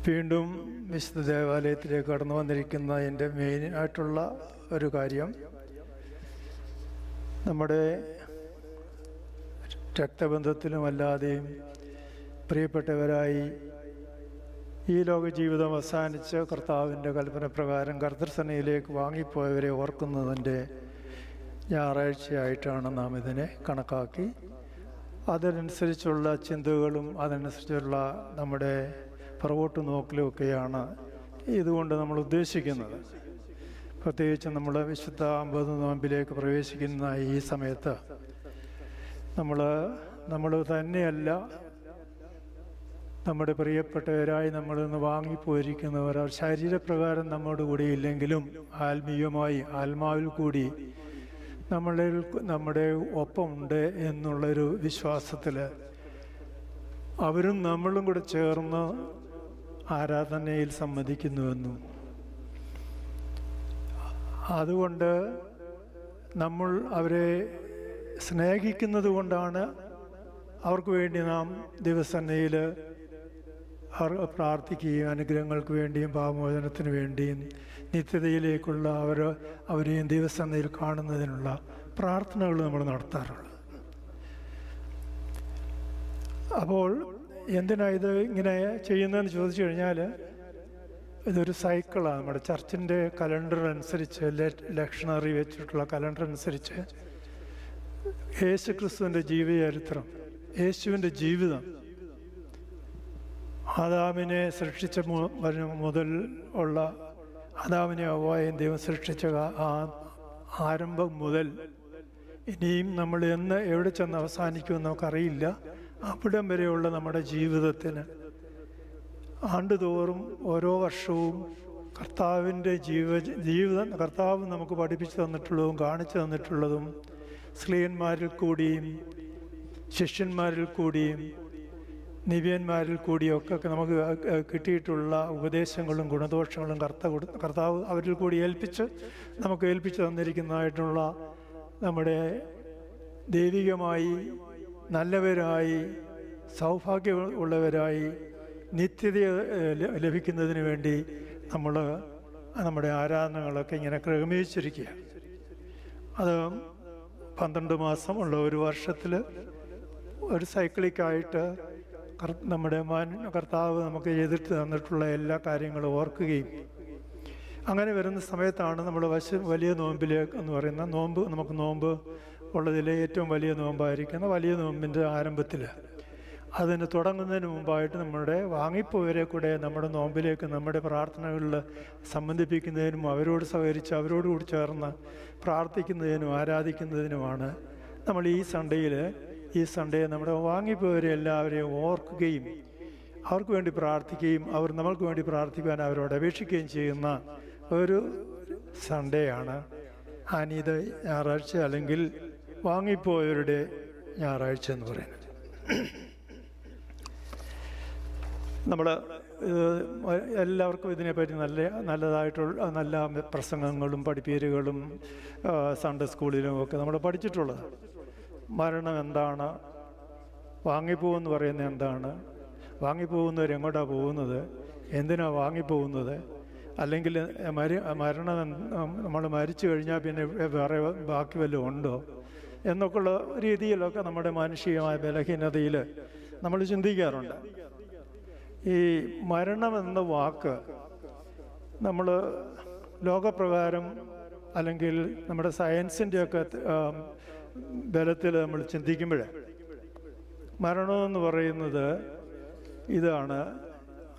വീണ്ടും വിശുദ്ധ ദേവാലയത്തിലേക്ക് കടന്നു വന്നിരിക്കുന്ന എൻ്റെ മെയിനായിട്ടുള്ള ഒരു കാര്യം, നമ്മുടെ രക്തബന്ധത്തിലുമല്ലാതെയും പ്രിയപ്പെട്ടവരായി ഈ ലോക ജീവിതം അവസാനിച്ച് കർത്താവിൻ്റെ കൽപ്പന പ്രകാരം കർത്തൃസേനയിലേക്ക് വാങ്ങിപ്പോയവരെ ഓർക്കുന്നതിൻ്റെ ഞായറാഴ്ചയായിട്ടാണ് നാം ഇതിനെ കണക്കാക്കി അതിനനുസരിച്ചുള്ള ചിന്തകളും അതനുസരിച്ചുള്ള നമ്മുടെ പുറകോട്ട് നോക്കലുമൊക്കെയാണ് ഇതുകൊണ്ട് നമ്മൾ ഉദ്ദേശിക്കുന്നത്. പ്രത്യേകിച്ച് നമ്മൾ വിശുദ്ധ 50 നോമ്പിലേക്ക് പ്രവേശിക്കുന്ന ഈ സമയത്ത് നമ്മൾ തന്നെയല്ല, നമ്മുടെ പ്രിയപ്പെട്ടവരായി നമ്മളിൽ നിന്ന് വാങ്ങിപ്പോയിരിക്കുന്നവർ ശരീരപ്രകാരം നമ്മുടെ കൂടെ ഇല്ലെങ്കിലും ആത്മീയമായി ആത്മാവിൽ കൂടി നമ്മുടെ ഒപ്പമുണ്ട് എന്നുള്ളൊരു വിശ്വാസത്തിൽ അവരും നമ്മളും കൂടെ ചേർന്ന് ആരാധനയിൽ സംബന്ധിക്കുന്നുവെന്നും അതുകൊണ്ട് നമ്മൾ അവരെ സ്നേഹിക്കുന്നത് കൊണ്ടാണ് അവർക്ക് വേണ്ടി നാം ദിവസേനയിൽ പ്രാർത്ഥിക്കുകയും അനുഗ്രഹങ്ങൾക്ക് വേണ്ടിയും പാപമോചനത്തിന് വേണ്ടിയും നിത്യതയിലേക്കുള്ള അവരെയും ദിവസേനയിൽ കാണുന്നതിനുള്ള പ്രാർത്ഥനകൾ നമ്മൾ നടത്താറുള്ളത്. അപ്പോൾ എന്തിനാ ഇത് ഇങ്ങനെ ചെയ്യുന്നതെന്ന് ചോദിച്ചു കഴിഞ്ഞാൽ, ഇതൊരു സൈക്കിളാണ്. നമ്മുടെ ചർച്ചിൻ്റെ കലണ്ടർ അനുസരിച്ച്, ലക്ഷണറി വെച്ചിട്ടുള്ള കലണ്ടർ അനുസരിച്ച് യേശു ക്രിസ്തുവിൻ്റെ ജീവചരിത്രം, യേശുവിൻ്റെ ജീവിതം, ആദാമിനെ സൃഷ്ടിച്ച മുതൽ ഉള്ള ആദാമിനെ ഹവ്വായെയും ദൈവം സൃഷ്ടിച്ച ആ ആരംഭം മുതൽ ഇനിയും നമ്മൾ എവിടെ ചെന്ന് അവസാനിക്കുമെന്ന് നമുക്കറിയില്ല. അവിടം വരെയുള്ള നമ്മുടെ ജീവിതത്തിന് ആണ്ടുതോറും ഓരോ വർഷവും കർത്താവിൻ്റെ ജീവിതം കർത്താവ് നമുക്ക് പഠിപ്പിച്ചു തന്നിട്ടുള്ളതും കാണിച്ചു തന്നിട്ടുള്ളതും സ്ത്രീയന്മാരിൽ കൂടിയും ശിഷ്യന്മാരിൽ കൂടിയും നിവ്യന്മാരിൽ കൂടിയൊക്കെ നമുക്ക് കിട്ടിയിട്ടുള്ള ഉപദേശങ്ങളും ഗുണദോഷങ്ങളും കർത്താവ് അവരിൽ കൂടി നമുക്ക് ഏൽപ്പിച്ചു തന്നിരിക്കുന്നതായിട്ടുള്ള നമ്മുടെ ദൈവികമായി നല്ലവരായി സൗഭാഗ്യമുള്ളവരായി നിത്യത ലഭിക്കുന്നതിന് വേണ്ടി നമ്മുടെ ആരാധനകളൊക്കെ ഇങ്ങനെ ക്രമീകരിച്ചിരിക്കുക. അത് 12 മാസം ഉള്ള ഒരു വർഷത്തിൽ ഒരു സൈക്ലിക്കായിട്ട് നമ്മുടെ കർത്താവ് നമുക്ക് ചെയ്തിട്ട് തന്നിട്ടുള്ള എല്ലാ കാര്യങ്ങളും ഓർക്കുകയും അങ്ങനെ വരുന്ന സമയത്താണ് നമ്മൾ വലിയ നോമ്പിലേക്ക് എന്ന് പറയുന്ന നോമ്പ് ഉള്ളതിലെ ഏറ്റവും വലിയ നോമ്പായിരിക്കുന്ന വലിയ നോമ്പിൻ്റെ ആരംഭത്തിൽ അതിന് തുടങ്ങുന്നതിന് മുമ്പായിട്ട് നമ്മുടെ വാങ്ങിപ്പോയവരെ കൂടെ നമ്മുടെ നോമ്പിലേക്ക് നമ്മുടെ പ്രാർത്ഥനകളിൽ സംബന്ധിപ്പിക്കുന്നതിനും അവരോട് സഹകരിച്ച് അവരോടുകൂടി ചേർന്ന് പ്രാർത്ഥിക്കുന്നതിനും ആരാധിക്കുന്നതിനുമാണ് നമ്മൾ ഈ സൺഡേ നമ്മുടെ വാങ്ങിപ്പോയവരെ എല്ലാവരെയും ഓർക്കുകയും അവർക്ക് വേണ്ടി പ്രാർത്ഥിക്കുകയും അവർ നമ്മൾക്ക് വേണ്ടി പ്രാർത്ഥിക്കുവാൻ അവരോട് അപേക്ഷിക്കുകയും ചെയ്യുന്ന ഒരു സൺഡേ ആണ് അനീത ഞായറാഴ്ച, അല്ലെങ്കിൽ വാങ്ങിപ്പോയവരുടെ ഞായറാഴ്ച എന്ന് പറയുന്നത്. നമ്മൾ എല്ലാവർക്കും ഇതിനെപ്പറ്റി നല്ലതായിട്ടുള്ള നല്ല പ്രസംഗങ്ങളും പഠിപ്പീരുകളും സൺഡേ സ്കൂളിലും ഒക്കെ നമ്മൾ പഠിച്ചിട്ടുള്ളത്. മരണം എന്താണ്, വാങ്ങിപ്പോവെന്ന് പറയുന്നത് എന്താണ്, വാങ്ങിപ്പോകുന്നവർ എങ്ങോട്ടാണ് പോകുന്നത്, എന്തിനാണ് വാങ്ങിപ്പോകുന്നത്, അല്ലെങ്കിൽ മരണം നമ്മൾ മരിച്ചു കഴിഞ്ഞാൽ പിന്നെ വേറെ ബാക്കി വല്ലതും ഉണ്ടോ എന്നൊക്കെയുള്ള രീതിയിലൊക്കെ നമ്മുടെ മാനുഷികമായ ബലഹീനതയിൽ നമ്മൾ ചിന്തിക്കാറുണ്ട്. ഈ മരണം എന്ന വാക്ക് നമ്മൾ ലോകപ്രകാരം അല്ലെങ്കിൽ നമ്മുടെ സയൻസിൻ്റെയൊക്കെ ബലത്തിൽ നമ്മൾ ചിന്തിക്കുമ്പോൾ മരണമെന്ന് പറയുന്നത് ഇതാണ്,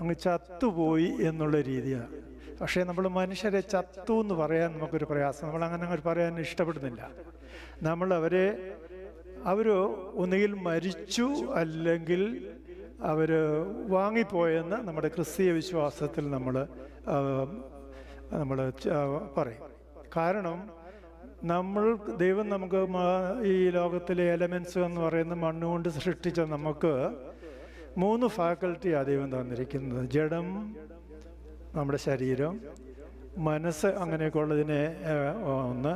അങ്ങ് ചത്തുപോയി എന്നുള്ള രീതിയാണ്. പക്ഷേ നമ്മൾ മനുഷ്യരെ ചത്തു എന്ന് പറയാൻ നമുക്കൊരു പ്രയാസം, നമ്മളങ്ങനെ പറയാൻ ഇഷ്ടപ്പെടുന്നില്ല. അവർ ഒന്നുകിൽ മരിച്ചു അല്ലെങ്കിൽ അവർ വാങ്ങിപ്പോയെന്ന് നമ്മുടെ ക്രിസ്തീയ വിശ്വാസത്തിൽ നമ്മൾ പറയും. കാരണം ദൈവം നമുക്ക് ഈ ലോകത്തിലെ എലമെൻറ്റ്സ് എന്ന് പറയുന്ന മണ്ണുകൊണ്ട് സൃഷ്ടിച്ച നമുക്ക് 3 ഫാക്കൽറ്റിയാണ് ദൈവം തന്നിരിക്കുന്നത്. ജഡം, നമ്മുടെ ശരീരം, മനസ്സ്, അങ്ങനെയൊക്കെ ഉള്ളതിനെ ഒന്ന്.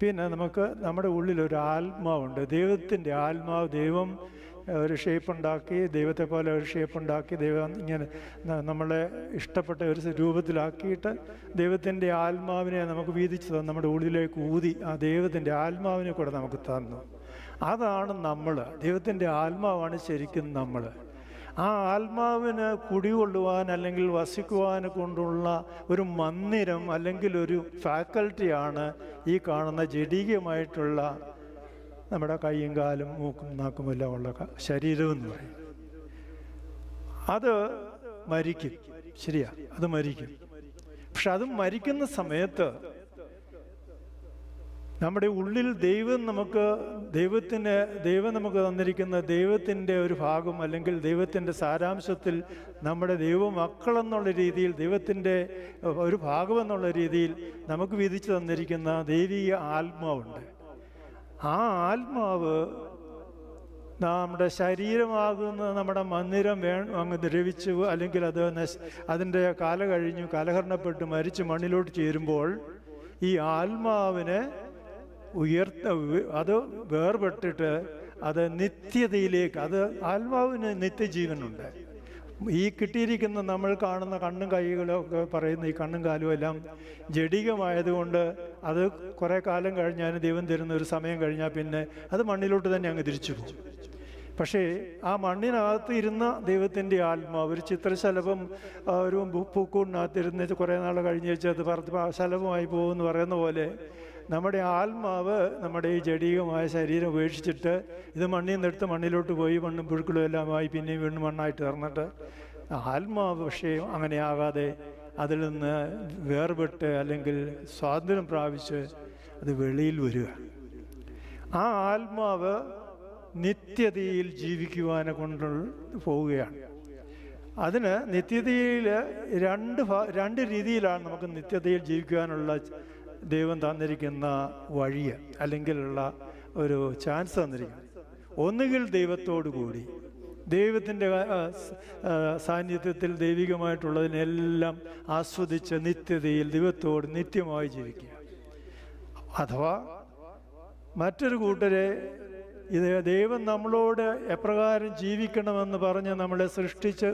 പിന്നെ നമുക്ക് നമ്മുടെ ഉള്ളിലൊരു ആത്മാവുണ്ട്, ദൈവത്തിൻ്റെ ആത്മാവ്. ദൈവം ഒരു ഷേപ്പ് ഉണ്ടാക്കി, ദൈവത്തെ പോലെ ഒരു ഷേപ്പ് ഉണ്ടാക്കി, ദൈവം ഇങ്ങനെ നമ്മളെ ഇഷ്ടപ്പെട്ട ഒരു രൂപത്തിലാക്കിയിട്ട് ദൈവത്തിൻ്റെ ആത്മാവിനെ നമുക്ക് വീതിച്ച് തന്നു, നമ്മുടെ ഉള്ളിലേക്ക് ഊതി ആ ദൈവത്തിൻ്റെ ആത്മാവിനെ കൂടെ നമുക്ക് തന്നു. അതാണ് നമ്മൾ. ദൈവത്തിൻ്റെ ആത്മാവാണ് ശരിക്കും നമ്മൾ. ആ ആത്മാവിന് കുടികൊള്ളുവാൻ അല്ലെങ്കിൽ വസിക്കുവാൻ കൊണ്ടുള്ള ഒരു മന്ദിരം അല്ലെങ്കിൽ ഒരു ഫാക്കൽറ്റിയാണ് ഈ കാണുന്ന ജഡീകമായിട്ടുള്ള നമ്മുടെ കൈയും കാലും മൂക്കും നാക്കുമെല്ലാം ഉള്ള ശരീരം എന്ന് പറയും. അത് മരിക്കും, ശരിയാ, അത് മരിക്കും. പക്ഷെ അത് മരിക്കുന്ന സമയത്ത് നമ്മുടെ ഉള്ളിൽ ദൈവം നമുക്ക് തന്നിരിക്കുന്ന ദൈവത്തിൻ്റെ ഒരു ഭാഗം അല്ലെങ്കിൽ ദൈവത്തിൻ്റെ സാരാംശത്തിൽ നമ്മുടെ ദൈവമക്കളെന്നുള്ള രീതിയിൽ, ദൈവത്തിൻ്റെ ഒരു ഭാഗമെന്നുള്ള രീതിയിൽ നമുക്ക് വിധിച്ചു തന്നിരിക്കുന്ന ദൈവിക ആത്മാവുണ്ട്. ആ ആത്മാവ് നമ്മുടെ ശരീരമാകുന്ന നമ്മുടെ മന്ദിരം അങ്ങ് ദ്രവിച്ചു അല്ലെങ്കിൽ അതിൻ്റെ കാല കഴിഞ്ഞു കലഹരണപ്പെട്ട് മരിച്ച് മണ്ണിലോട്ട് ചേരുമ്പോൾ ഈ ആത്മാവിനെ അത് വേർപെട്ടിട്ട് അത് നിത്യതയിലേക്ക്, അത് ആത്മാവിന് നിത്യജീവനുണ്ട്. ഈ കിട്ടിയിരിക്കുന്ന നമ്മൾ കാണുന്ന കണ്ണും കൈകളൊക്കെ പറയുന്ന ഈ കണ്ണും കാലും എല്ലാം ജഡികമായതുകൊണ്ട് അത് കുറേ കാലം കഴിഞ്ഞാൽ ദൈവം തരുന്ന ഒരു സമയം കഴിഞ്ഞാൽ പിന്നെ അത് മണ്ണിലോട്ട് തന്നെ അങ്ങ് തിരിച്ചു പോകും. പക്ഷേ ആ മണ്ണിനകത്ത് ഇരുന്ന ദൈവത്തിൻ്റെ ആത്മാവ് ഒരു ചിത്രശലഭം ഒരു പൂക്കൂടിനകത്തിരുന്ന് കുറേ നാൾ കഴിഞ്ഞ് വെച്ച് അത് ശലഭമായി പോകുമെന്ന് പറയുന്ന പോലെ നമ്മുടെ ആത്മാവ് നമ്മുടെ ഈ ജഡീകമായ ശരീരം ഉപേക്ഷിച്ചിട്ട് ഇത് മണ്ണിൽ നിന്നെടുത്ത് മണ്ണിലോട്ട് പോയി മണ്ണും പുഴുക്കളും എല്ലാമായി പിന്നെയും വീണ്ടും മണ്ണായിട്ട് തീർന്നിട്ട് ആത്മാവ് പക്ഷേ അങ്ങനെയാകാതെ അതിൽ നിന്ന് വേർപെട്ട് അല്ലെങ്കിൽ സ്വാതന്ത്ര്യം പ്രാപിച്ച് അത് വെളിയിൽ വരിക. ആ ആത്മാവ് നിത്യതയിൽ ജീവിക്കുവാനെ കൊണ്ട് പോവുകയാണ്. അതിന് നിത്യതയിൽ രണ്ട് രീതിയിലാണ് നമുക്ക് നിത്യതയിൽ ജീവിക്കുവാനുള്ള ദൈവം തന്നിരിക്കുന്ന വഴിയെ അല്ലെങ്കിലുള്ള ഒരു ചാൻസ് തന്നിരിക്കുന്നത്. ഒന്നുകിൽ ദൈവത്തോടു കൂടി ദൈവത്തിൻ്റെ സാന്നിധ്യത്തിൽ ദൈവികമായിട്ടുള്ളതിനെല്ലാം ആസ്വദിച്ച് നിത്യതയിൽ ദൈവത്തോട് നിത്യമായി ജീവിക്കുക. അഥവാ മറ്റൊരു കൂട്ടരെ ഇത് ദൈവം നമ്മളോട് എപ്രകാരം ജീവിക്കണമെന്ന് പറഞ്ഞ് നമ്മളെ സൃഷ്ടിച്ച്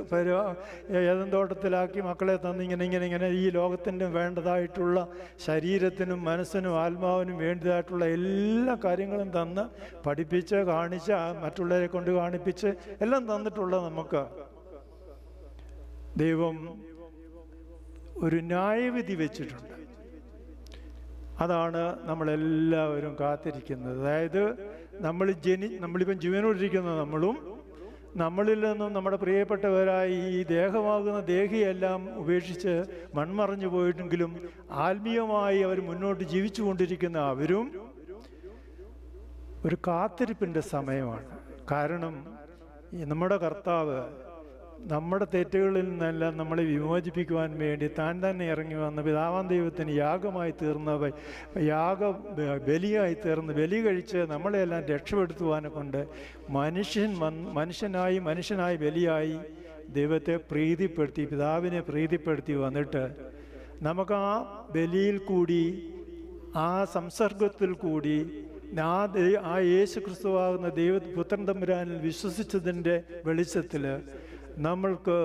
ഏദൻ തോട്ടത്തിലാക്കി മക്കളെ തന്ന് ഇങ്ങനെ ഈ ലോകത്തിൻ്റെ വേണ്ടതായിട്ടുള്ള ശരീരത്തിനും മനസ്സിനും ആത്മാവിനും വേണ്ടതായിട്ടുള്ള എല്ലാ കാര്യങ്ങളും തന്ന് പഠിപ്പിച്ച് കാണിച്ച് മറ്റുള്ളവരെ കൊണ്ട് കാണിപ്പിച്ച് എല്ലാം തന്നിട്ടുള്ള നമുക്ക് ദൈവം ഒരു ന്യായവിധി വെച്ചിട്ടുണ്ട്. അതാണ് നമ്മളെല്ലാവരും കാത്തിരിക്കുന്നത്. അതായത് നമ്മളിപ്പം ജീവനോടിരിക്കുന്ന നമ്മളിൽ നിന്നും നമ്മുടെ പ്രിയപ്പെട്ടവരായി ഈ ദേഹമാകുന്ന ദേഹിയെല്ലാം ഉപേക്ഷിച്ച് മൺമറഞ്ഞു പോയിട്ടെങ്കിലും ആത്മീയമായി അവർ മുന്നോട്ട് ജീവിച്ചു കൊണ്ടിരിക്കുന്ന അവരും ഒരു കാത്തിരിപ്പിൻ്റെ സമയമാണ്. കാരണം നമ്മുടെ കർത്താവ് നമ്മുടെ തെറ്റുകളിൽ നിന്നെല്ലാം നമ്മളെ വിമോചിപ്പിക്കുവാൻ വേണ്ടി താൻ തന്നെ ഇറങ്ങി വന്ന പിതാവാം ദൈവത്തിന് യാഗമായി തീർന്ന ബലിയായി തീർന്ന് ബലി കഴിച്ച് നമ്മളെല്ലാം രക്ഷപ്പെടുത്തുവാനെ കൊണ്ട് മനുഷ്യനായി ബലിയായി ദൈവത്തെ പ്രീതിപ്പെടുത്തി പിതാവിനെ പ്രീതിപ്പെടുത്തി വന്നിട്ട് നമുക്ക് ആ ബലിയിൽ കൂടി ആ സംസർഗത്തിൽ കൂടി ആ യേശു ക്രിസ്തുവാകുന്ന പുത്രൻ തമ്പുരാനിൽ വിശ്വസിച്ചതിൻ്റെ വെളിച്ചത്തിൽ നമ്മൾക്ക്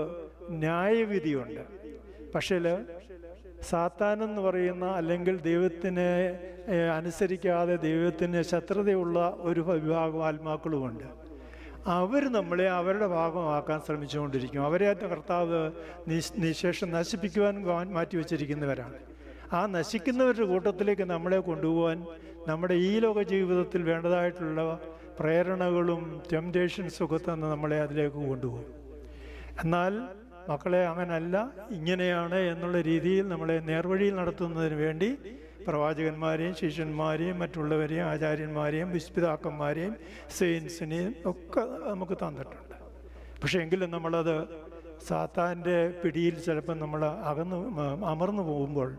ന്യായവിധിയുണ്ട്. പക്ഷേ സാത്താനെന്ന് പറയുന്ന അല്ലെങ്കിൽ ദൈവത്തിനെ അനുസരിക്കാതെ ദൈവത്തിന് ശത്രുതയുള്ള ഒരു വിഭാഗം ആത്മാക്കളുമുണ്ട്. അവർ നമ്മളെ അവരുടെ ഭാഗമാക്കാൻ ശ്രമിച്ചുകൊണ്ടിരിക്കും. അവരെ കർത്താവ് നിശേഷം നശിപ്പിക്കുവാൻ മാറ്റിവെച്ചിരിക്കുന്നവരാണ്. ആ നശിക്കുന്നവരുടെ കൂട്ടത്തിലേക്ക് നമ്മളെ കൊണ്ടുപോകാൻ നമ്മുടെ ഈ ലോക ജീവിതത്തിൽ വേണ്ടതായിട്ടുള്ള പ്രേരണകളും ടെംപ്റ്റേഷൻസും ഒക്കെ തന്നെ നമ്മളെ അതിലേക്ക് കൊണ്ടുപോകും. എന്നാൽ മക്കളെ അങ്ങനല്ല, ഇങ്ങനെയാണ് എന്നുള്ള രീതിയിൽ നമ്മളെ നേർവഴിയിൽ നടത്തുന്നതിന് വേണ്ടി പ്രവാചകന്മാരെയും ശിഷ്യന്മാരെയും മറ്റുള്ളവരെയും ആചാര്യന്മാരെയും വിസ്പിതാക്കന്മാരെയും സെയിൻസിനെയും ഒക്കെ നമുക്ക് തന്നിട്ടുണ്ട്. പക്ഷേ എങ്കിലും നമ്മളത് സാത്താൻ്റെ പിടിയിൽ ചിലപ്പോൾ നമ്മൾ അമർന്നു പോകുമ്പോൾ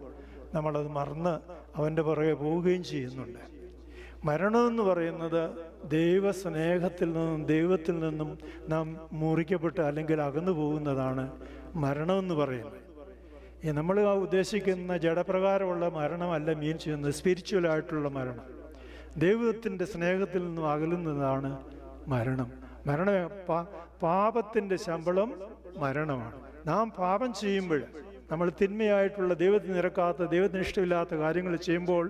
നമ്മളത് മറന്ന് അവൻ്റെ പുറകെ പോവുകയും ചെയ്യുന്നുണ്ട്. മരണമെന്ന് പറയുന്നത് ദൈവസ്നേഹത്തിൽ നിന്നും ദൈവത്തിൽ നിന്നും നാം മുറിക്കപ്പെട്ട് അല്ലെങ്കിൽ അകന്നു പോകുന്നതാണ് മരണമെന്ന് പറയുന്നത്. നമ്മൾ ഉദ്ദേശിക്കുന്ന ജഡപ്രകാരമുള്ള മരണമല്ല മീൻ ചെയ്യുന്നത്, സ്പിരിച്വലായിട്ടുള്ള മരണം. ദൈവത്തിൻ്റെ സ്നേഹത്തിൽ നിന്നും അകലുന്നതാണ് മരണം. പാപത്തിൻ്റെ ശമ്പളം മരണമാണ്. നാം പാപം ചെയ്യുമ്പോൾ, നമ്മൾ തിന്മയായിട്ടുള്ള, ദൈവത്തിന് നിരക്കാത്ത, ദൈവത്തിന് ഇഷ്ടമില്ലാത്ത കാര്യങ്ങൾ ചെയ്യുമ്പോൾ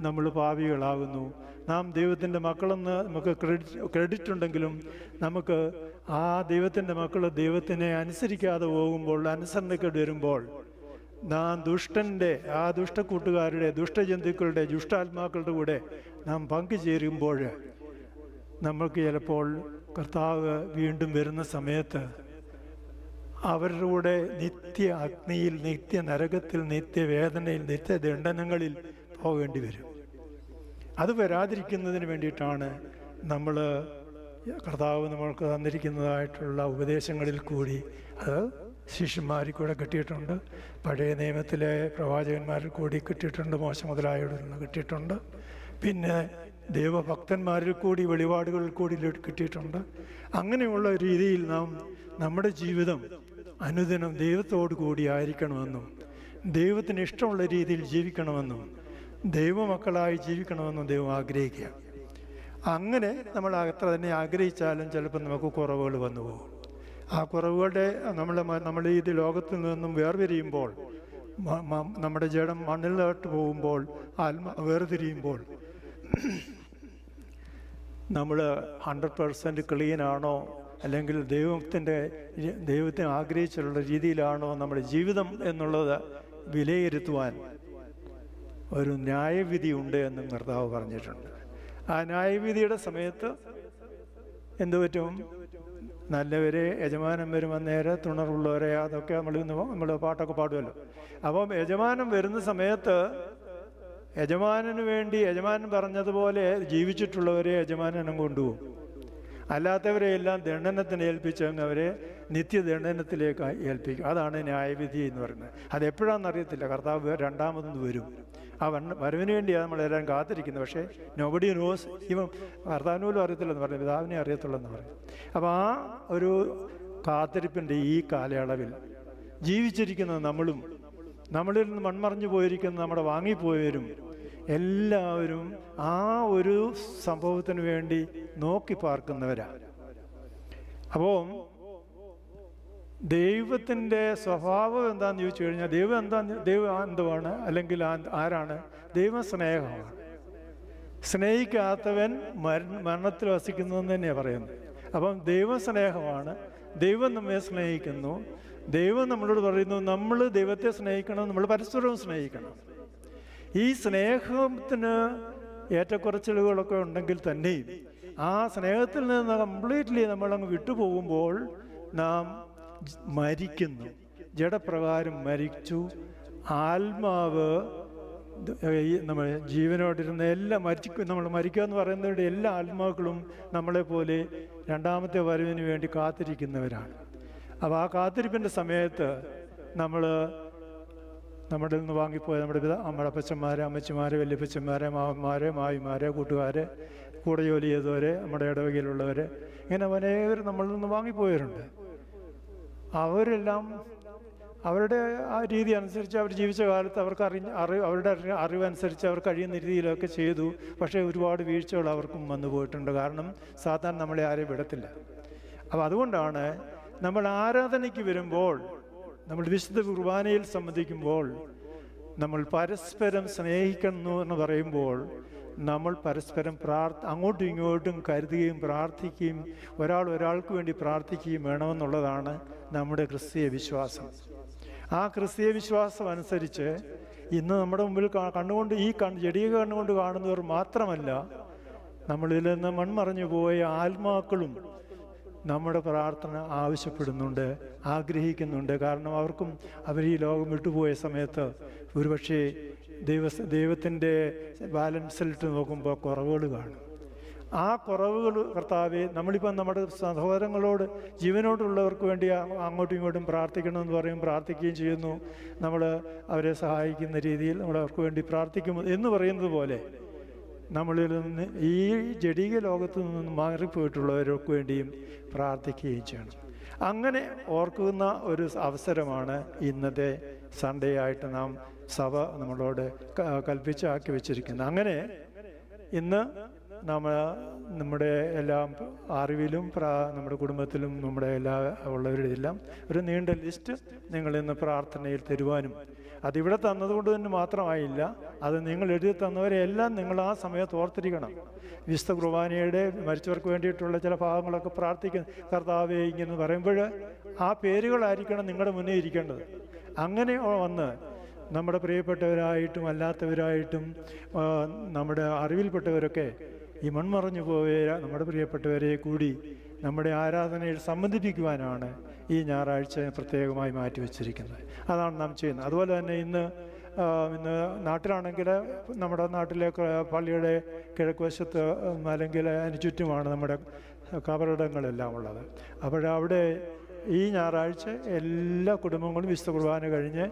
നമ്മൾ പാപികളാകുന്നു. നാം ദൈവത്തിൻ്റെ മക്കളെന്ന് നമുക്ക് ക്രെഡിറ്റ് ഉണ്ടെങ്കിലും നമുക്ക് ആ ദൈവത്തിൻ്റെ മക്കൾ ദൈവത്തിനെ അനുസരിക്കാതെ പോകുമ്പോൾ, അനുസരണക്കേട് വരുമ്പോൾ, നാം ദുഷ്ടൻ്റെ, ആ ദുഷ്ടക്കൂട്ടുകാരുടെ, ദുഷ്ടജന്തുക്കളുടെ, ദുഷ്ടാത്മാക്കളുടെ കൂടെ നാം പങ്കുചേരുമ്പോൾ നമ്മൾക്ക് ചിലപ്പോൾ കർത്താവ് വീണ്ടും വരുന്ന സമയത്ത് അവരുടെ കൂടെ നിത്യ അഗ്നിയിൽ, നിത്യ നരകത്തിൽ, നിത്യവേദനയിൽ, നിത്യദണ്ഡനങ്ങളിൽ പോകേണ്ടി വരും. അത് വരാതിരിക്കുന്നതിന് വേണ്ടിയിട്ടാണ് നമ്മൾ കർത്താവ് നമ്മൾക്ക് തന്നിരിക്കുന്നതായിട്ടുള്ള ഉപദേശങ്ങളിൽ കൂടി, അത് ശിഷ്യന്മാരിൽ കൂടെ കിട്ടിയിട്ടുണ്ട്, പഴയ നിയമത്തിലെ പ്രവാചകന്മാരിൽ കൂടി കിട്ടിയിട്ടുണ്ട്, മോശ മുതലായവരിൽ നിന്ന് കിട്ടിയിട്ടുണ്ട്, പിന്നെ ദൈവഭക്തന്മാരിൽ കൂടി, വെളിപാടുകളിൽ കൂടി കിട്ടിയിട്ടുണ്ട്. അങ്ങനെയുള്ള രീതിയിൽ നാം നമ്മുടെ ജീവിതം അനുദിനം ദൈവത്തോടു കൂടി ആയിരിക്കണമെന്നും ദൈവത്തിന് ഇഷ്ടമുള്ള രീതിയിൽ ജീവിക്കണമെന്നും ദൈവമക്കളായി ജീവിക്കണമെന്നും ദൈവം ആഗ്രഹിക്കുക. അങ്ങനെ നമ്മൾ അത്ര തന്നെ ആഗ്രഹിച്ചാലും ചിലപ്പോൾ നമുക്ക് കുറവുകൾ വന്നു പോകും. ആ കുറവുകളുടെ നമ്മൾ ഈ ലോകത്തിൽ നിന്നും വേർതിരിയുമ്പോൾ, നമ്മുടെ ജഡം മണ്ണിലോട്ട് പോകുമ്പോൾ, വേർതിരിയുമ്പോൾ നമ്മൾ 100% ക്ലീൻ ആണോ, അല്ലെങ്കിൽ ദൈവത്തിന് ആഗ്രഹിച്ചുള്ള രീതിയിലാണോ നമ്മുടെ ജീവിതം എന്നുള്ളത് വിലയിരുത്തുവാൻ ഒരു ന്യായവിധി ഉണ്ട് എന്നും കർത്താവ് പറഞ്ഞിട്ടുണ്ട്. ആ ന്യായവിധിയുടെ സമയത്ത് എന്തു പറ്റും? നല്ലവരെ യജമാനൻ വരുമെന്നേരെ തുണറുള്ളവരെ, അതൊക്കെ നമ്മൾ പാട്ടൊക്കെ പാടുമല്ലോ. അപ്പം യജമാനൻ വരുന്ന സമയത്ത് യജമാനന് വേണ്ടി, യജമാനൻ പറഞ്ഞതുപോലെ ജീവിച്ചിട്ടുള്ളവരെ യജമാനനും കൊണ്ടുപോകും. അല്ലാത്തവരെ എല്ലാം ദണ്ഡനത്തിന് ഏൽപ്പിച്ചങ്ങ് അവരെ നിത്യദണ്ഡനത്തിലേക്ക് ഏൽപ്പിക്കും. അതാണ് ന്യായവിധി എന്ന് പറയുന്നത്. അതെപ്പോഴാണെന്നറിയത്തില്ല. കർത്താവ് രണ്ടാമതൊന്ന് വരും. ആ വരവിന് വേണ്ടിയാണ് നമ്മളെല്ലാം കാത്തിരിക്കുന്നത്. പക്ഷേ നോബഡി നോസ്, ഇവൻ കർത്താവിന് പോലും അറിയത്തില്ലെന്ന് പറഞ്ഞു, പിതാവിനെ അറിയത്തുള്ളെന്ന് പറഞ്ഞു. അപ്പോൾ ആ ഒരു കാത്തിരിപ്പിൻ്റെ ഈ കാലയളവിൽ ജീവിച്ചിരിക്കുന്ന നമ്മളിൽ നിന്ന് മൺമറഞ്ഞു പോയിരിക്കുന്ന നമ്മുടെ വാങ്ങിപ്പോയവരും എല്ലാവരും ആ ഒരു സംഭവത്തിന് വേണ്ടി നോക്കി പാർക്കുന്നവരാണ്. അപ്പോൾ ദൈവത്തിൻ്റെ സ്വഭാവം എന്താണെന്ന് ചോദിച്ചു കഴിഞ്ഞാൽ, ദൈവം എന്തുവാണ്, അല്ലെങ്കിൽ ആരാണ്? ദൈവം സ്നേഹമാണ്. സ്നേഹിക്കാത്തവൻ മരണത്തിൽ വസിക്കുന്നതെന്ന് തന്നെയാണ് പറയുന്നത്. അപ്പം ദൈവം സ്നേഹമാണ്. ദൈവം നമ്മെ സ്നേഹിക്കുന്നു. ദൈവം നമ്മളോട് പറയുന്നു, നമ്മൾ ദൈവത്തെ സ്നേഹിക്കണം, നമ്മൾ പരസ്പരവും സ്നേഹിക്കണം. ഈ സ്നേഹത്തിന് ഏറ്റക്കുറച്ചിലുകളൊക്കെ ഉണ്ടെങ്കിൽ തന്നെയും ആ സ്നേഹത്തിൽ നിന്ന് കംപ്ലീറ്റ്ലി നമ്മളങ്ങ് വിട്ടുപോകുമ്പോൾ നാം മരിക്കുന്നു. ജഡപ്രകാരം മരിച്ചു. ആത്മാവ് നമ്മൾ ജീവനോടിരുന്ന നമ്മൾ മരിക്കുക എന്ന് പറയുന്നവരുടെ എല്ലാ ആത്മാക്കളും നമ്മളെപ്പോലെ രണ്ടാമത്തെ വരവിന് വേണ്ടി കാത്തിരിക്കുന്നവരാണ്. അപ്പോൾ ആ കാത്തിരിപ്പിൻ്റെ സമയത്ത് നമ്മുടെ നിന്ന് വാങ്ങിപ്പോയ നമ്മുടെ അപ്പച്ചന്മാരെ, അമ്മച്ചിമാരെ, വല്യപ്പച്ചന്മാരെ, മാവന്മാരെ, മാവിമാരെ, കൂട്ടുകാരെ, കൂടെ ജോലി ചെയ്തവരെ, നമ്മുടെ ഇടവകയിലുള്ളവരെ, ഇങ്ങനെ അനേകർ നമ്മളിൽ നിന്ന് വാങ്ങിപ്പോയവരുണ്ട്. അവരെല്ലാം അവരുടെ ആ രീതി അനുസരിച്ച് അവർ ജീവിച്ച കാലത്ത് അവർക്ക് അവരുടെ അറിവനുസരിച്ച് അവർ കഴിയുന്ന രീതിയിലൊക്കെ ചെയ്തു. പക്ഷേ ഒരുപാട് വീഴ്ചകൾ അവർക്കും വന്നു പോയിട്ടുണ്ട്. കാരണം സാത്താൻ നമ്മളെ ആരെയും വിടത്തില്ല. അപ്പോൾ അതുകൊണ്ടാണ് നമ്മൾ ആരാധനയ്ക്ക് വരുമ്പോൾ, നമ്മൾ വിശുദ്ധ കുർബാനയിൽ സംബന്ധിക്കുമ്പോൾ, നമ്മൾ പരസ്പരം സ്നേഹിക്കുന്നു എന്ന് പറയുമ്പോൾ നമ്മൾ പരസ്പരം അങ്ങോട്ടും ഇങ്ങോട്ടും കരുതുകയും പ്രാർത്ഥിക്കുകയും ഒരാൾക്ക് വേണ്ടി പ്രാർത്ഥിക്കുകയും വേണമെന്നുള്ളതാണ് നമ്മുടെ ക്രിസ്തീയ വിശ്വാസം. ആ ക്രിസ്തീയ വിശ്വാസം അനുസരിച്ച് ഇന്ന് നമ്മുടെ മുമ്പിൽ കണ്ണുകൊണ്ട് ജഡീക കണ്ണുകൊണ്ട് കാണുന്നവർ മാത്രമല്ല, നമ്മളിൽ നിന്ന് മൺമറഞ്ഞു പോയ ആത്മാക്കളും നമ്മുടെ പ്രാർത്ഥന ആവശ്യപ്പെടുന്നുണ്ട്, ആഗ്രഹിക്കുന്നുണ്ട്. കാരണം അവർ ഈ ലോകം വിട്ടുപോയ സമയത്ത് ഒരുപക്ഷെ ദൈവത്തിൻ്റെ ബാലൻസിലിട്ട് നോക്കുമ്പോൾ കുറവുകൾ കാണും. ആ കുറവുകൾ കർത്താവേ, നമ്മളിപ്പം നമ്മുടെ സഹോദരങ്ങളോട്, ജീവനോടുള്ളവർക്ക് വേണ്ടി അങ്ങോട്ടും ഇങ്ങോട്ടും പ്രാർത്ഥിക്കണമെന്ന് പറയും, പ്രാർത്ഥിക്കുകയും ചെയ്യുന്നു. നമ്മൾ അവരെ സഹായിക്കുന്ന രീതിയിൽ നമ്മൾ അവർക്ക് വേണ്ടി പ്രാർത്ഥിക്കും എന്ന് പറയുന്നത് പോലെ നമ്മളിൽ നിന്ന് ഈ ജഡീക ലോകത്തു നിന്ന് മാറിപ്പോയിട്ടുള്ളവർക്ക് വേണ്ടിയും പ്രാർത്ഥിക്കുകയും ചെയ്യണം. അങ്ങനെ ഓർക്കുന്ന ഒരു അവസരമാണ് ഇന്നത്തെ സൺഡേ ആയിട്ട് നാം സഭ നമ്മളോട് കൽപ്പിച്ചാക്കി വെച്ചിരിക്കുന്നത്. അങ്ങനെ ഇന്ന് നമ്മുടെ എല്ലാം അറിവിലും നമ്മുടെ കുടുംബത്തിലും നമ്മുടെ എല്ലാ ഉള്ളവരുടെ എല്ലാം ഒരു നീണ്ട ലിസ്റ്റ് നിങ്ങൾ ഇന്ന് പ്രാർത്ഥനയിൽ തരുവാനും, അതിവിടെ തന്നതുകൊണ്ട് തന്നെ മാത്രമായില്ല, അത് നിങ്ങൾ എഴുതി തന്നവരെയെല്ലാം നിങ്ങൾ ആ സമയത്ത് ഓർത്തിരിക്കണം. വിശുദ്ധ കുർബാനയുടെ മരിച്ചവർക്ക് വേണ്ടിയിട്ടുള്ള ചില ഭാഗങ്ങളൊക്കെ പ്രാർത്ഥിക്കുന്ന കർത്താവേ ഇങ്ങനെ പറയുമ്പോൾ ആ പേരുകളായിരിക്കണം നിങ്ങളുടെ മുന്നേ ഇരിക്കേണ്ടത്. അങ്ങനെ വന്ന് നമ്മുടെ പ്രിയപ്പെട്ടവരായിട്ടും അല്ലാത്തവരായിട്ടും നമ്മുടെ അറിവിൽപ്പെട്ടവരൊക്കെ ഈ മൺമറഞ്ഞു പോയ നമ്മുടെ പ്രിയപ്പെട്ടവരെ കൂടി നമ്മുടെ ആരാധനയിൽ സംബന്ധിപ്പിക്കുവാനാണ് ഈ ഞായറാഴ്ച പ്രത്യേകമായി മാറ്റിവെച്ചിരിക്കുന്നത്. അതാണ് നാം ചെയ്യുന്നത്. അതുപോലെ തന്നെ ഇന്ന് നാട്ടിലാണെങ്കിൽ നമ്മുടെ നാട്ടിലെ പള്ളിയുടെ കിഴക്കുവശത്ത് അല്ലെങ്കിൽ അതിന് ചുറ്റുമാണ് നമ്മുടെ കബറിടങ്ങളെല്ലാം ഉള്ളത്. അപ്പോഴവിടെ ഈ ഞായറാഴ്ച എല്ലാ കുടുംബങ്ങളും വിശുദ്ധ കുർബാന കഴിഞ്ഞ്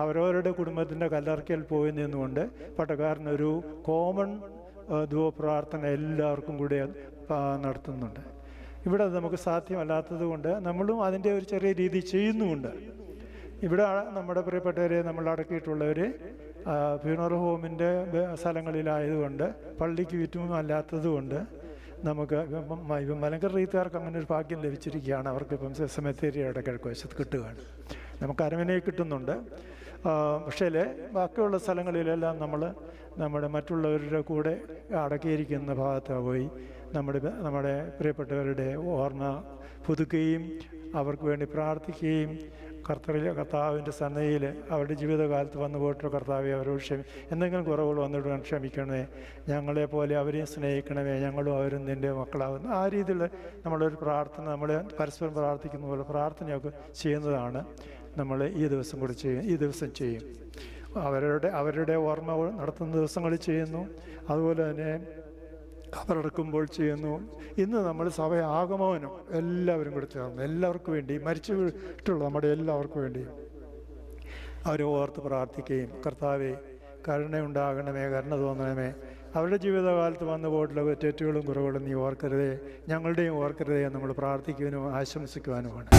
അവരവരുടെ കുടുംബത്തിൻ്റെ കല്ലറയ്ക്കൽ പോയി നിന്നുകൊണ്ട് പട്ടക്കാരനൊരു കോമൺ ധൂപപ്രാർത്ഥന എല്ലാവർക്കും കൂടി നടത്തുന്നുണ്ട്. ഇവിടെ നമുക്ക് സാധ്യമല്ലാത്തത് കൊണ്ട് നമ്മളും അതിൻ്റെ ഒരു ചെറിയ രീതി ചെയ്യുന്നുമുണ്ട്. ഇവിടെ നമ്മുടെ പ്രിയപ്പെട്ടവരെ നമ്മൾ അടക്കിയിട്ടുള്ളവർ ഫ്യൂണറൽ ഹോമിൻ്റെ സ്ഥലങ്ങളിലായതുകൊണ്ട് പള്ളിക്ക് ചുറ്റും അല്ലാത്തത് കൊണ്ട് നമുക്ക് ഇപ്പം മലങ്കര റീത്തുകാർക്ക് അങ്ങനെ ഒരു ഭാഗ്യം ലഭിച്ചിരിക്കുകയാണ്. അവർക്കിപ്പം സെമിത്തേരിയുടെ കിഴക്കുവശത്ത് കിട്ടുകയാണ്. നമുക്ക് അരമനയെ കിട്ടുന്നുണ്ട്. പക്ഷേ ബാക്കിയുള്ള സ്ഥലങ്ങളിലെല്ലാം നമ്മുടെ മറ്റുള്ളവരുടെ കൂടെ അടക്കിയിരിക്കുന്ന ഭാഗത്ത് പോയി നമ്മുടെ പ്രിയപ്പെട്ടവരുടെ ഓർമ്മ പുതുക്കുകയും അവർക്ക് വേണ്ടി പ്രാർത്ഥിക്കുകയും കർത്താവിൻ്റെ സന്നദ്ധയിൽ അവരുടെ ജീവിതകാലത്ത് വന്നു പോയിട്ട് കർത്താവെ അവരോട് എന്തെങ്കിലും കുറവുകൾ വന്നിട്ട് ക്ഷമിക്കണമേ, ഞങ്ങളെപ്പോലെ അവരെയും സ്നേഹിക്കണമേ, ഞങ്ങളും അവരും നിൻ്റെ മക്കളാകുന്നു. ആ രീതിയിൽ നമ്മളൊരു പ്രാർത്ഥന നമ്മൾ പരസ്പരം പ്രാർത്ഥിക്കുന്ന പോലെ പ്രാർത്ഥനയൊക്കെ ചെയ്യുന്നതാണ് നമ്മൾ ഈ ദിവസം ചെയ്യും. അവരുടെ ഓർമ്മ നടത്തുന്ന ദിവസങ്ങളിൽ ചെയ്യുന്നു. അതുപോലെ തന്നെ കബറടക്കുമ്പോൾ ചെയ്യുന്നു. ഇന്ന് നമ്മൾ സഭ ആഗമനം എല്ലാവരും കൂടെ ചേർന്ന് എല്ലാവർക്കും വേണ്ടി മരിച്ചു വീട്ടുള്ള നമ്മുടെ എല്ലാവർക്കും വേണ്ടി അവരെ ഓർത്ത് പ്രാർത്ഥിക്കുകയും കർത്താവെ കരുണയുണ്ടാകണമേ, കരുണ തോന്നണമേ, അവരുടെ ജീവിതകാലത്ത് വന്നു പോയിട്ടുള്ള തെറ്റുകളും കുറവുകളും നീ ഓർക്കരുതേ, ഞങ്ങളുടെയും ഓർക്കരുതേ നമ്മൾ പ്രാർത്ഥിക്കുവാനും ആശംസിക്കുവാനുമാണ്.